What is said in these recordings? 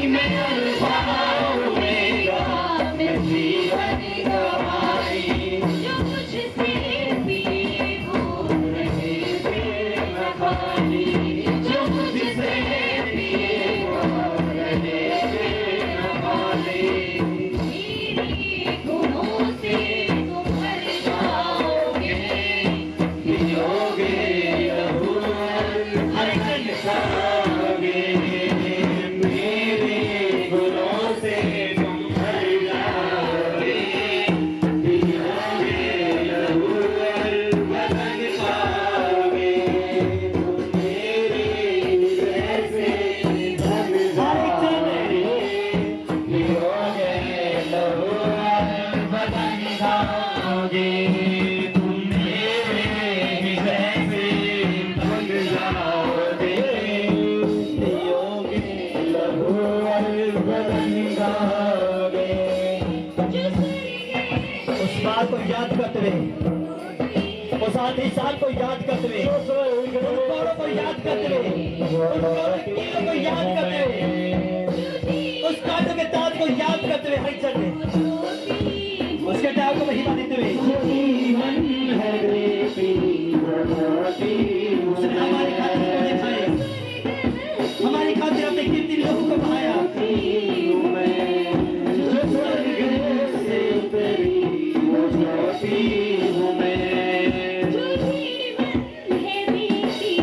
में अल्फाओं मेरा मैं जीवन गवाई, जो मुझसे पिए वो रहे बेन खाली, जो मुझसे पिए वो रहे बेन खाली। मेरे गुणों से तुम भर जाओगे, पियोगे लहू हर घन खाओगे। मेरे गुणों से तुम भर जाओगे, पियोगे लहू हर घन खाओगे। तुम मेरे हृदय से ढल जाओगे, पियोगे लहू हर घन खाओगे। तुम मेरे हृदय से ढल जाओगे, पियोगे लहू हर घन खाओगे। उस बात को याद करते हुए, उस आधी साल को याद करते हुए, उन पौड़ों को याद करते हुए, उन पौड़ों के कीलों को याद करते हुए, उस कांटों के ताज को याद करते हुए हर चलते, उसके नाम को महिमा देते हुए जीवन है बेटी बनाती उसने हमारी खातिर को दिखाया, हमारी खातिर अपने कीमती लहू को बहाया। मैं, जो स्वर्ग से उतरी वो ज्योति हूँ मैं, जो जीवन है बेटी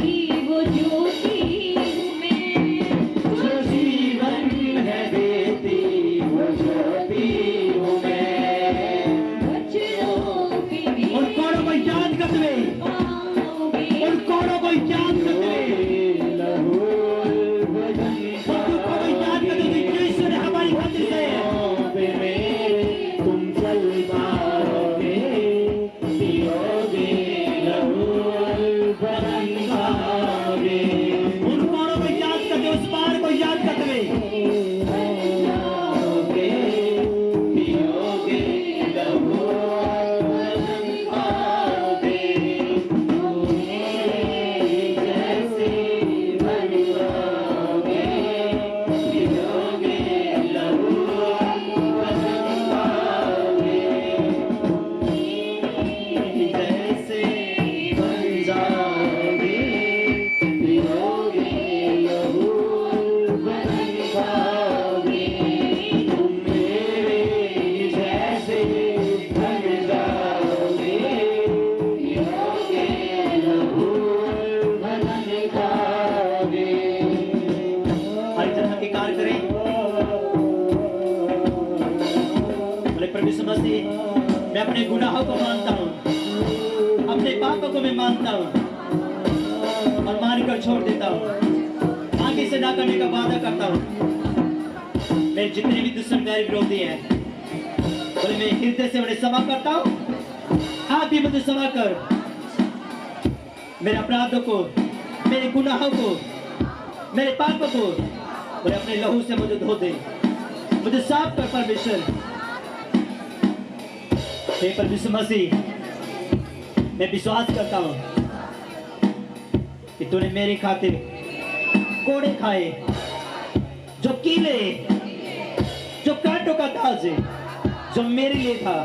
वो ज्योति हूँ मैं, जो जीवन है बेटी वो ज्योति हूँ मैं। बच्चों के भी उन कोड़ों को याद करते हुए, उन कोड़ों को याद करते हुए, लहू बदन उन दुखों को याद करते हुए जो ईश्वर ने हमारी खातिर से तुम चल पाओगे, पियोगे लहू बदन खाओगे। उन कोड़ों को याद करते हुए, उस पहाड़ को याद करते हुए खाओगे, पियोगे लहू बदन खाओगे। तुम मेरे जैसे बन जाओगे, पियोगे लहू बदन खाओगे। मेरे जैसे बन जाओगे, पियोगे लहू बदन खाओगे। तुम मेरे जैसे बन जाओगे, पियोगे लहू बदन खाओगे। हर तरह के कार्य करें। बोले प्रभु यीशु मसीह, मैं अपने गुनाहों को मानता हूँ, अपने पापों को मैं मानता हूँ और मान कर छोड़ देता हूँ, आगे से ना करने का वादा करता हूँ। मेरे जितने भी दुश्मन मेरे विरोधी हैं, बोले मैं हृदय से उन्हें क्षमा करता हूँ। आप भी मुझे क्षमा कर, मेरे अपराधों को, मेरे गुनाहों को, मेरे पापों को बोले अपने लहू से मुझे धो दे, मुझे साफ कर परमेश्वर। हे प्रभु यीशु मसीह, मैं विश्वास करता हूँ कि तूने मेरी खातिर कोड़े खाए, जो कीले, जो कांटों का ताज जो मेरे लिए था,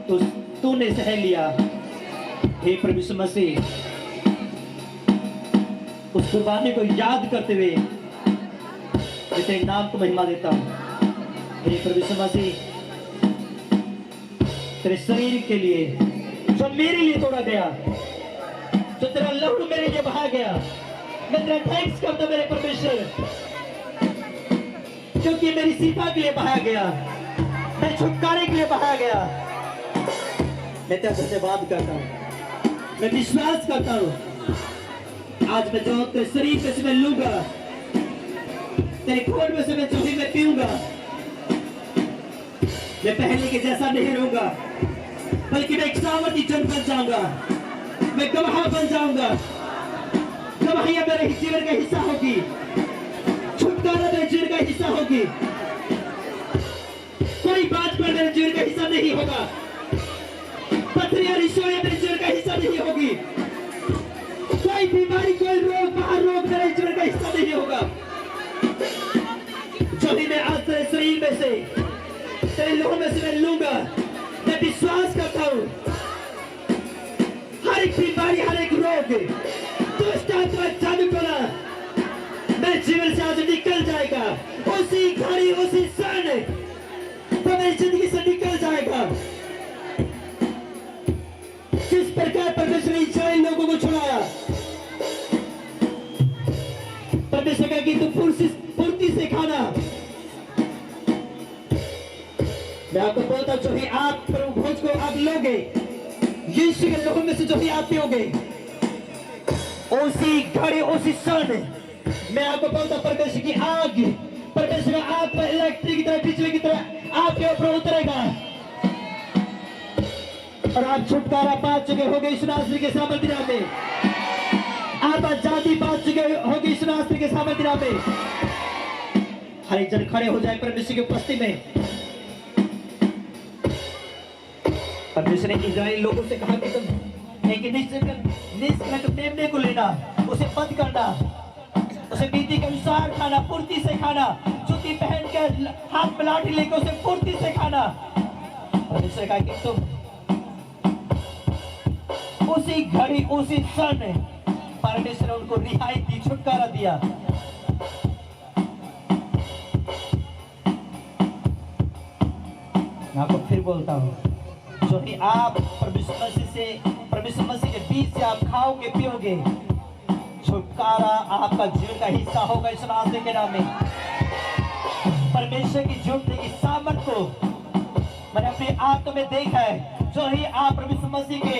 तो तूने सह लिया। हे प्रभु यीशु मसीह, उस कुर्बानी को याद करते हुए मैं तेरे नाम को महिमा देता हूँ। हे प्रभु यीशु मसीह, तेरे शरीर के लिए जो मेरे लिए तोड़ा गया, जो तेरा लहू मेरे लिए बहा गया, मैं तेरा थैंक्स करता हूं मेरे परमेश्वर, क्योंकि मेरी सीमा के लिए बहाया गया, मेरे छुटकारे के लिए बहाया गया। मैं तेरा धन्यवाद करता हूँ, मैं विश्वास करता हूँ आज मैं जो तेरे शरीर में से मैं लूंगा, तेरे खून में से मैं जो भी मैं पीऊंगा, मैं पहले के जैसा नहीं रहूंगा, बल्कि मैं एक सामर्थी जन बन जाऊंगा, मैं गवाह बन जाऊंगा। गवाहियां मेरे जीवन का हिस्सा होगी, छुटकारा मेरे जीवन का हिस्सा होगी। कोई बात पर मेरे जीवन का हिस्सा नहीं होगा, पथरियां रिश्वरियां मेरे जीवन का हिस्सा नहीं होगी, कोई बीमारी, कोई रोग, महारोग मेरे जीवन का हिस्सा नहीं होगा। जो ही मैं आज तेरे शरीर में से, तेरे लोगों में से मैं लूंगा। मैं विश्वास करता हूँ हर एक बीमारी, हर एक रोग, दुष्ट आत्मा जादू टोना मेरे जीवन से आज निकल जाएगा। उसी घड़ी, उसी क्षण वो मेरी जिंदगी से निकल जाएगा। किस प्रकार परमेश्वर ने इस्राएल लोगों को छुड़ाया। परमेश्वर कहा कि तुम फुर्ती से खाना। मैं आपको बोलता हूं, जो ही आप प्रभु भोज को आप लोगे, यीशु के लोगों में से जो ही आप पियोगे, उसी घड़ी, उसी क्षण मैं आपको बोलता हूं, परमेश्वर की आग, परमेश्वर का आग पर इलेक्ट्रिक की तरह, बिजली की तरह आपके ऊपर उतरेगा और आप छुटकारा पा चुके होगे यीशु नासरी के सामर्थ्य नाम में। आप आजादी पा चुके होगे यीशु नासरी के सामर्थ्य नाम में। हर एक जन खड़े हो जाए परमेश्वर की उपस्थिति में। परमेश्वर ने इस्राएल लोगों से कहा कि तुम एक निष्कलंक मेमने को लेना, उसे बंद करना, उसे नीति के अनुसार खाना, फुर्ती से खाना, जूती पहन कर हाथ में लाठी लेकर उसे फुर्ती से खाना। परमेश्वर कहा कि तुम उसी घड़ी, उसी क्षण परमेश्वर ने उनको रिहाई दी, छुटकारा दिया। मैं आपको फिर बोलता हूं, जो ही आप परमेश्वर मसीह के बीच से आप खाओगे पियोगे, छुटकारा आपका जीवन का हिस्सा होगा इस नाम के नाम में। परमेश्वर की जुड़ने की सामर्थ को मैंने अपनी आंखों में देखा है। जो ही आप परमेश्वर मसीह के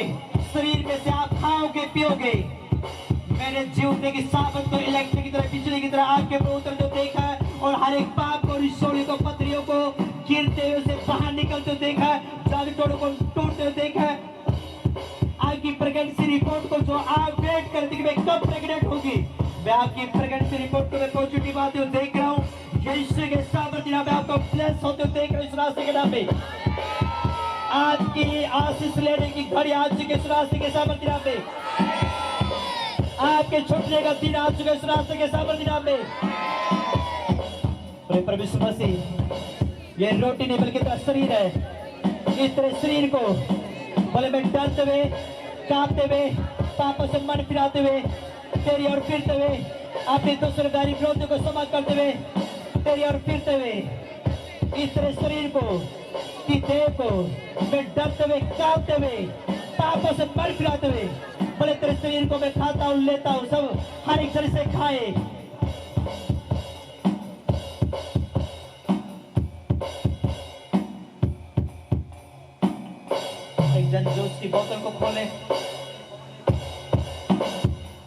शरीर में से आप खाओगे पियोगे, मैंने जीवने की सामर्थ को इलेक्ट्रिक की तरह, बिजली की तरह आपके ऊपर उतरते देखा है और हर एक पाप को, रिश्तों को, पत्रियों को गिरते हुए से बाहर निकलते देखा है, जादू टोड़ों को टूटते हुए देखा है। आपकी प्रेगनेंसी रिपोर्ट को जो आप वेट करते कि मैं कब प्रेग्नेंट होगी, मैं आपकी प्रेगनेंसी रिपोर्ट को मैं पॉजिटिव आते हुए देख रहा हूँ। यीशु के सामर्थ्य नाम में आपको ब्लेस होते हुए देख रहा हूँ इस रास्ते के नाम में। आपकी आशीष लेने की घड़ी आ चुकी है इस रास्ते के सामर्थ्य नाम में। आपके छूटने का दिन आ चुका है इस रास्ते के सामर्थ्य नाम में। परमेश्वर मसीह ये रोटी नहीं बल्कि तेरा शरीर है। इस तरह शरीर को बोले मैं डरते हुए, कांपते हुए, पापों से मन फिराते हुए, तेरी ओर फिरते हुए, अपने दूसरेदारी विरोधियों को समाप्त करते हुए, तेरी ओर फिरते हुए, इस तरह शरीर को, की देह को मैं डरते हुए, कांपते हुए, पापों से मन फिराते हुए, बोले तेरे शरीर को मैं खाता हूँ, लेता हूँ, सब हर एक शरीर से खाए। जन जूस की बोतल को खोले,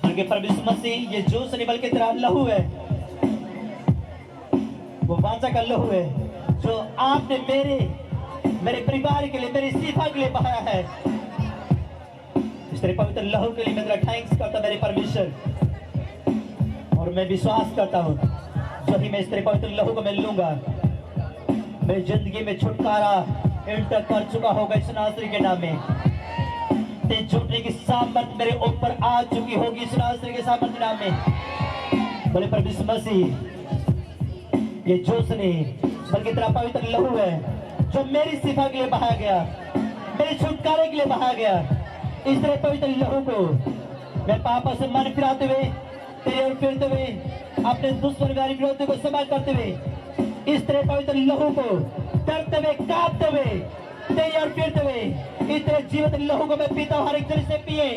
बल्कि परमेश्वर मसीह ये जूस नहीं बल्कि तेरा लहू है, वो वाचा का लहू है जो आपने मेरे परिवार के लिए, मेरी सेवा के लिए बहाया है। इस तेरे पवित्र लहू के लिए मैं तेरा थैंक्स करता मेरे परमेश्वर, और मैं विश्वास करता हूँ जो ही मैं इस तेरे पवित्र लहू को मैं लूंगा, मेरी जिंदगी में छुटकारा एंटर कर चुका होगा इस नासरी के नाम में। ते झूठने की सामर्थ मेरे ऊपर आ चुकी होगी इस नासरी के सामर्थ नाम में। बोले परमेश्वर मसीह ये जूस नहीं बल्कि तेरा पवित्र लहू है जो मेरी सेवा के लिए बहाया गया, मेरे छुटकारे के लिए बहाया गया। इस तरह पवित्र लहू को मैं पापों से मन फिराते हुए, तेरे ओर फिरते हुए, अपने दुश्मन विरोधियों को समाप्त करते हुए, इस तरह पवित्र लहू को डरते हुए, कांपते हुए, तेरी ओर फिरते हुए, इस तरह जीवित लहू को मैं पीता हूं। हर एक तरह से पिए।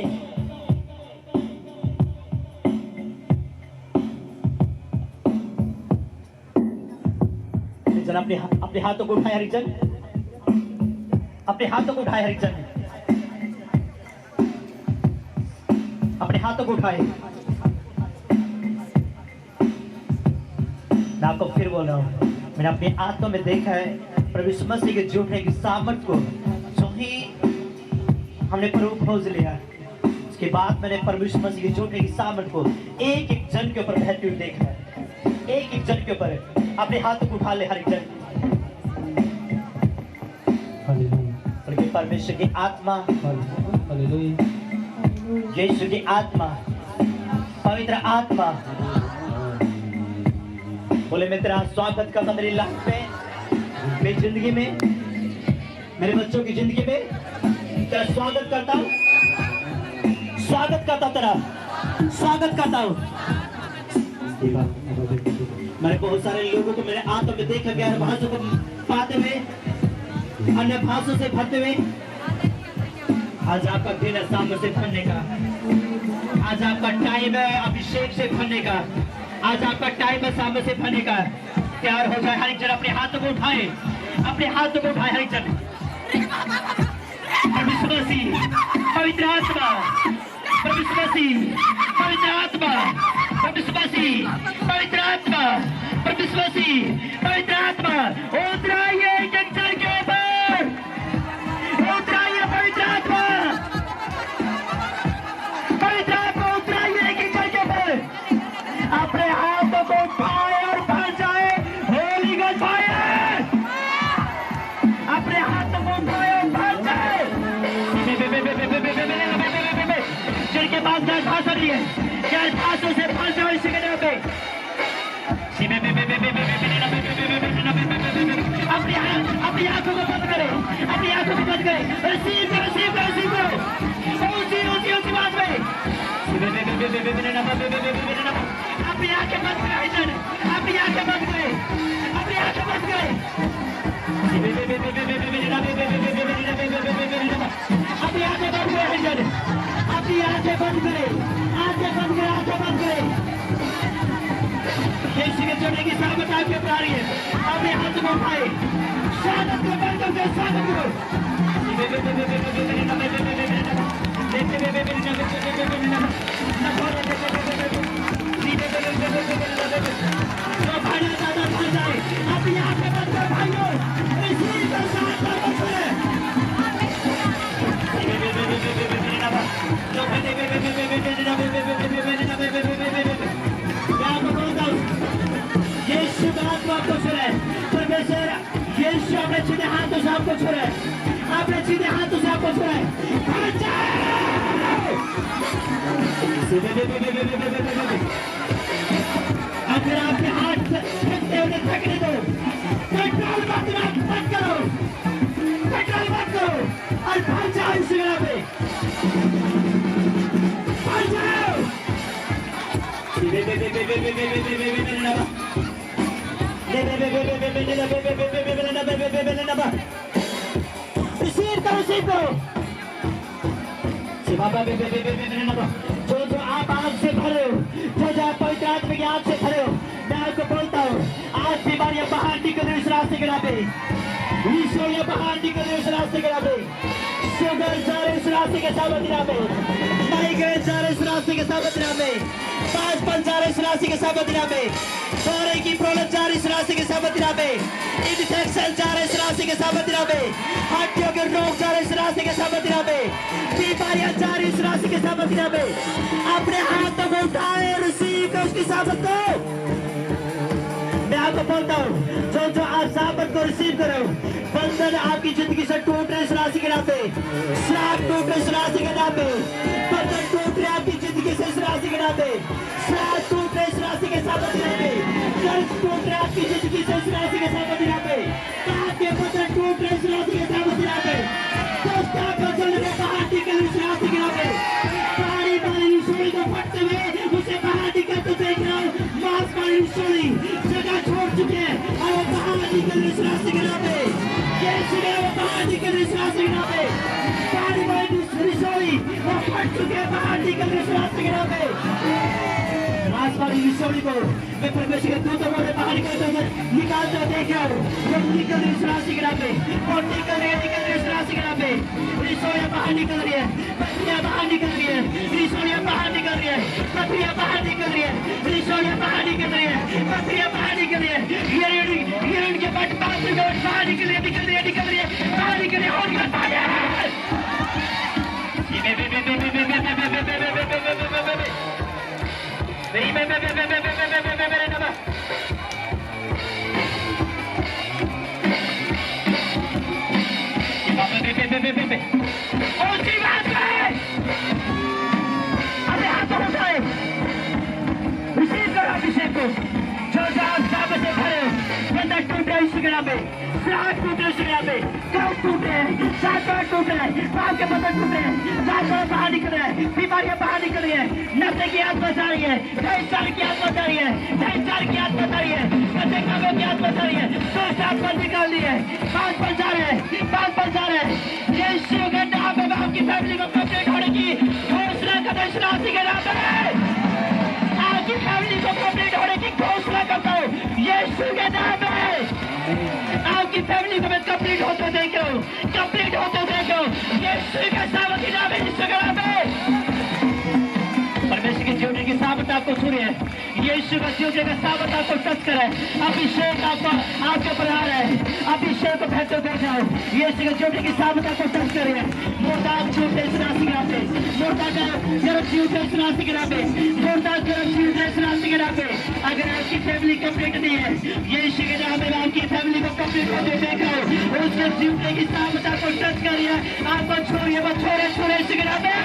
जन अपने हाथों को उठाए हरिजन, अपने हाथों को उठाए हरिजन, अपने हाथों को उठाए। मैं आपको फिर बोल रहा हूं, मैंने अपनी आंखों में देखा है परमेश्वर मसीह के झूठने की सामर्थ को। जो ही हमने प्रभु खोज लिया, उसके बाद मैंने परमेश्वर मसीह के झूठने की सामर्थ को एक एक जन के ऊपर बहते हुए देखा है। एक एक जन के ऊपर अपने हाथों को उठा ले हर एक जन, क्योंकि परमेश्वर की आत्मा, यीशु की आत्मा, पवित्र आत्मा बोले मैं तेरा स्वागत करता मेरी लाइफ में, मेरी जिंदगी में, मेरे बच्चों की जिंदगी में तेरा स्वागत करता हूँ, स्वागत करता हूँ, तेरा स्वागत करता हूँ। मैंने बहुत सारे लोगों को मेरे आंखों में देखा, गैर भाषाओं को पाते हुए, अन्य भाषाओं से भरते हुए। आज आपका दिन है सामने से भरने का, आज आपका टाइम है अभिषेक से भरने का, आज आपका टाइम है सामने से भरने का। तैयार हो जाए हर एक जन, अपने हाथों को उठाए, अपने हाथों को उठाए हर एक जन। विश्वासी पवित्र आत्मा, विश्वासी पवित्र आत्मा, विश्वासी पवित्र आत्मा, विश्वासी पवित्र आत्मा उतराइए जंगल के ऊपर, उतराइए पवित्र आत्मा, पवित्र आत्मा उतराइए जंगल के ऊपर। अपने हाथों को उठाए और भर जाए होली गॉड फायर, अपने हाथों को उठाए और भर जाए। जिनके पास गैर भाषा नहीं है, गैर भाषा से भर जाए इसी के नाम पे। अपनी आंखों को बंद करें, अपनी आंखों को बंद करें, रिसीव करो, रिसीव करो, रिसीव करो उसी बात में। अपनी आंखें बंद करें, अपनी आंखें बंद करें, अपनी आंखें बंद करें, अपनी आंखें बंद करें, अपनी आंखें बंद करें, आंखें बंद करें, आंखें बंद करें। यीशु के चढ़ने की सामत आपके ऊपर आ रही है। अपने हाथ को उठाए, स्वागत को बंद करके स्वागत करो। जो भाइयों ज्यादा भर जाए, अपनी आंखें बंद करो भाइयों, इसी का साथ बंद करें। यीशु बात को आपको सुने, परमेश्वर यीशु अपने सीधे हाथों से आपको छुए, अपने सीधे हाथों से आपको छुए। अगर आपके हाथ थकते हुए थकने दो, पेट्रोल मत करो, पेट्रोल मत करो और भर जाओ इस जगह पे, भर जाओ। रिसीव करो, रिसीव करो। जो जो आप आग से भरे हो, जो आप पवित्र आत्मा की आग से भरे हो, मैं आपको बोलता हूँ आज बीमारियां बाहर निकल रही इस रास्ते के नाते, बीमारियां बाहर निकल रही इस रास्ते के नाते, शुगर जा रहे इस रास्ते के साथ में, माइग्रेन जा रहे इस रास्ते के साथ में, पाँचपन जा रहे इस रास्ते के साथ में, दौरे की प्रॉब्लम जा रही इस रास्ते के साथ में, इन्फेक्शन जा रहे इस रास्ते के साथ में, हड्डियों के रोग जा रहे इस रास्ते के साथ में, बीमारियां जा रही इस रास्ते के साथ में। अपने हाथों को उठाए, रिसीव करो उसकी साबत को। मैं आपको बोलता हूँ जो जो आप साबत को रिसीव करो, बंधन आपकी जिंदगी से टूट रहे इस राशि के नाम पे, श्राप टूट रहे इस राशि के नाम पे, बंधन टूट रहे आपकी जिंदगी से इस राशि के नाम पे, श्राप टूट रहे इस राशि के साबत के नाम पे, कर्ज टूट रहे आपकी जिंदगी से इस राशि के साबत के नाम पे, आपके बंधन टूट रहे इस राशि के साबत के नाम पे, दोस्त आपका जलने बाहर निकल इस राशि के नाम पे, पानी वाली रसोई को फटते हुए उसे बाहर निकल तो देख रहा हूँ, मांस वाली रसोई जगह छोड़ चुके हैं और वो बाहर निकल इस रास्ते के नाम पे, यीशु ने वो बाहर निकल इस रास्ते के नाम पे, पानी वाली रसोई वो फट चुके हैं, बाहर निकल इस रास्ते के नाम पे। मांस वाली रसोई को मैं परमेश्वर के दूतों को बाहर निकलते हुए निकालते हुए देख रहा हूँ, वो निकल इस रास्ते के नाम पे, और निकल रही है इस रास्ते के नाम पे, रसोइयाँ बाहर निकल रही है, पत्रियाँ बाहर निकल रही है, रसोइयाँ बाहर निकल रही है, पत्रियाँ बाहर निकल रही है, रसोइयाँ बाहर निकल रही है, पत्रियाँ बाहर निकल रही है, ये उनके बाहर निकल रही है, निकल रही है, निकल रही है, बाहर निकल रही है, और निकल रही है। अपने हाथों को उठाए, रिसीव करो अभिषेक को, जो आप साबित यहाँ पे, साथ टूटे उसके यहाँ पे, कब टूटे, साथ पैर टूटे, पाँव के पत्थर टूटे, साथ पैर बाहर निकल रहे हैं, बीमारियां बाहर निकल रही है, नब्बे की आत्मा जा रही है, 2.5 की आत्मा जा रही है, 2.5 की आत्मा जा रही है, बच्चे कामों की आत्मा जा रही है, 2 आत्मा निकाल ली है, 5 पर जा रहे हैं, 5 पर जा रहे हैं, यीशु के नाम में आपकी फैमिली को कंप्लीट होने की घोषणा करते हैं, यीशु के नाम में आपकी फैमिली को कंप्लीट होने की घोषणा करता हूँ, यीशु के नाम में आपकी फैमिली को मैं कंप्लीट होते देखो, कंप्लीट होते देखो, यीशु के नाम के नाम में, यीशु के नाम में परमेश्वर की ज्योति की सामर्थ आपको छूरी है, यीशु का ज्योति का सामर्थ आपको टच करे, अभिषेक आपको आपके ऊपर आ रहा है, अभिषेक को फैलते देख जाओ, यीशु का ज्योति की सामर्थ आपको टच करे, मोटा छूटे इस राशि के नाम पे, मोटा का जरा छूटे इस राशि के नाम पे, मोटा जरा छूटे इस राशि के नाम पे, अगर आपकी फैमिली कंप्लीट नहीं है, यीशु के नाम में आपकी फैमिली को कंप्लीट होते देखो, उसके ज्योति की सामर्थ आपको टच करिए, आपको छोड़िए, वो छोड़े छोड़े यीशु के नाम में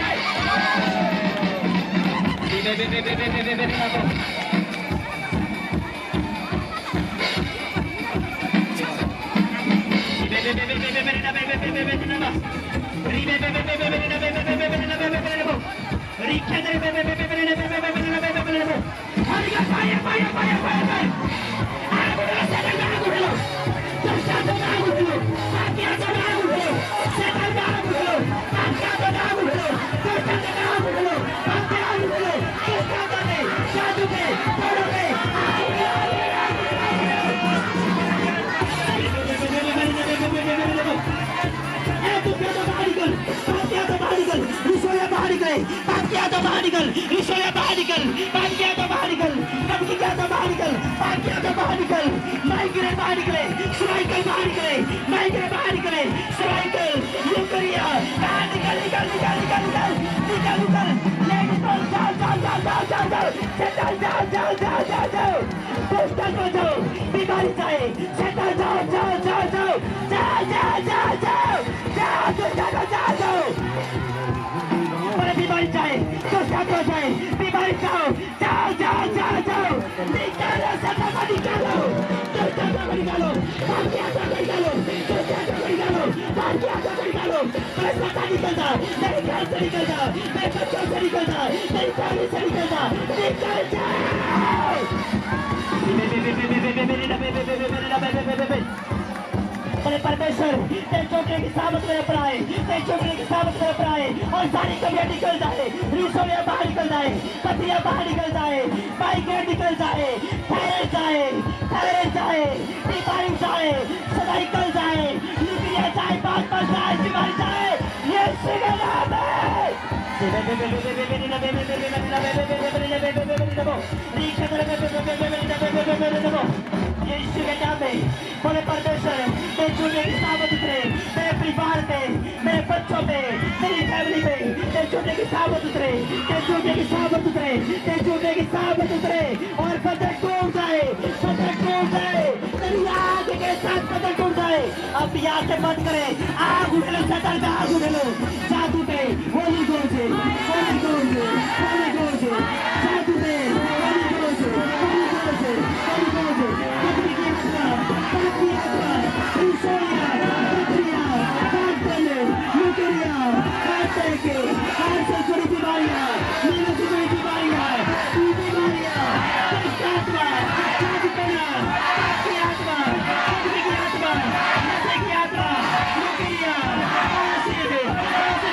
बीमारी चाहे तो साथ जाए, बीमारी चाहो जाओ जाओ जाओ जाओ, निकालो सत्ता निकालो, तो सत्ता निकालो, बाकी आता निकालो, तो सत्ता निकालो, बाकी आता निकालो, मैं सत्ता निकलता, मेरे घर से निकलता, मेरे बच्चों से निकलता, मेरी फैमिली से निकलता, निकल जाओ। बोले परमेश्वर तेरे चोटने की सामत मेरे ऊपर आए, तेरे चोटने की सामत मेरे ऊपर आए और सारी कमियां निकल जाए, रिसोलियां बाहर निकल जाए, पत्तियां बाहर निकल जाए, माइग्रेन निकल जाए, थायराइड जाए, थायराइड जाए, बीमारी जाए, सर्वाइकल जाए, ल्यूकेमिया जाए, बात जाए, बीमारी जाए, यीशु के नाम यीशु के नाम में बोले परमेश्वर तेरे चुनने की सामत उतरे, मेरे परिवार में, मेरे बच्चों में, मेरी फैमिली में, तेरे चुनने की सामत उतरे, तेरे चुनने की सामत उतरे, तेरे चुनने की सामत उतरे और पत्थर टूट जाए, पत्थर टूट जाए, तेरी आग के साथ पत्थर टूट जाए। अब यहाँ से बंद करे, आग उठ लो, सतर में आग उठ लो, जादू पे होली गोजे, होली गोजे, होली गोजे, जादू पे होली गोजे, होली गोजे, होली गोजे, पत्नी की आत्मा, पत्नी आत्मा, ईशोया, पत्निया, काटने, लुकेरिया, काटने के, हाथ से जुड़ी बीमारियां, नींद से जुड़ी बीमारियां, बीमारियां, आत्मा, जादू करना, पत्नी आत्मा, पत्नी की आत्मा, नशे की आत्मा, लुकेरिया, ऐसे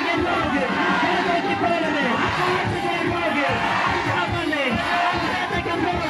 के लोग, की खोल में, ऐसे के लोग, आपने, ऐसे के लोग,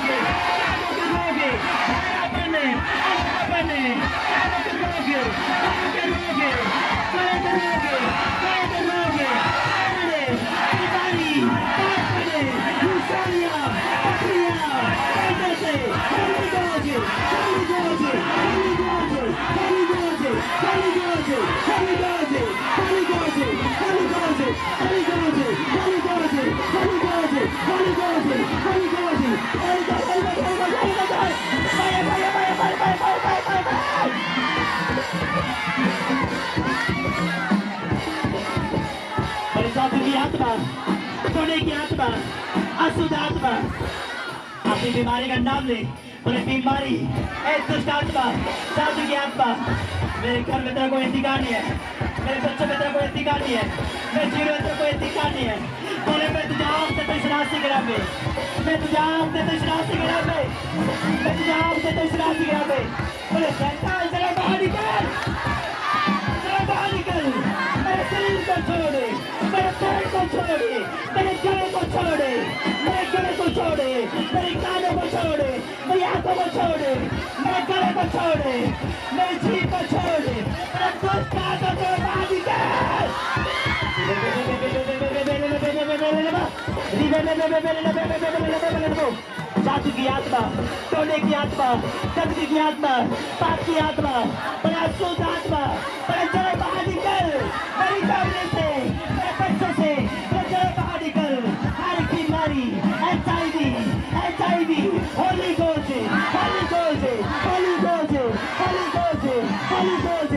सोने की आत्मा, अशुद्ध आत्मा, अपनी बीमारी का नाम ले, बोले बीमारी, ए दुष्ट आत्मा, जादू की आत्मा, मेरे घर में तेरा कोई अधिकार नहीं है, मेरे बच्चों में तेरा कोई अधिकार नहीं है, मेरे जीवन में तेरा कोई अधिकार नहीं है। बोले मैं तुझे आग देता हूँ इस रास्ते के राह पे, मैं तुझे आग देता हूँ इस रास्ते के राह पे, मैं तुझे आग देता हूँ इस रास्ते के राह पे। बोले शैतान जरा बाहर निकल, जरा बाहर निकल, मेरे शरीर को छोड़े, मेरे पैर को छोड़े, मेरे गले को छोड़े, मेरे गले को छोड़े, मेरे कानों को छोड़े, मेरी आंखों को छोड़े, मेरे गले को छोड़े, मेरी जीभ को छोड़े, मेरे दुष्ट आत्मा को बाहर निकल। जादू की आत्मा, टोने की आत्मा, कब्जी की आत्मा, पाप की आत्मा, बड़ा अशुद्ध आत्मा, बड़ा जरा बाहर निकल मेरी फैमिली से, मेरे बच्चों से, बड़ा जरा बाहर निकल। हर बीमारी, HIV, Holi goes, Holi goes, Holi goes, Holi goes, Holi goes,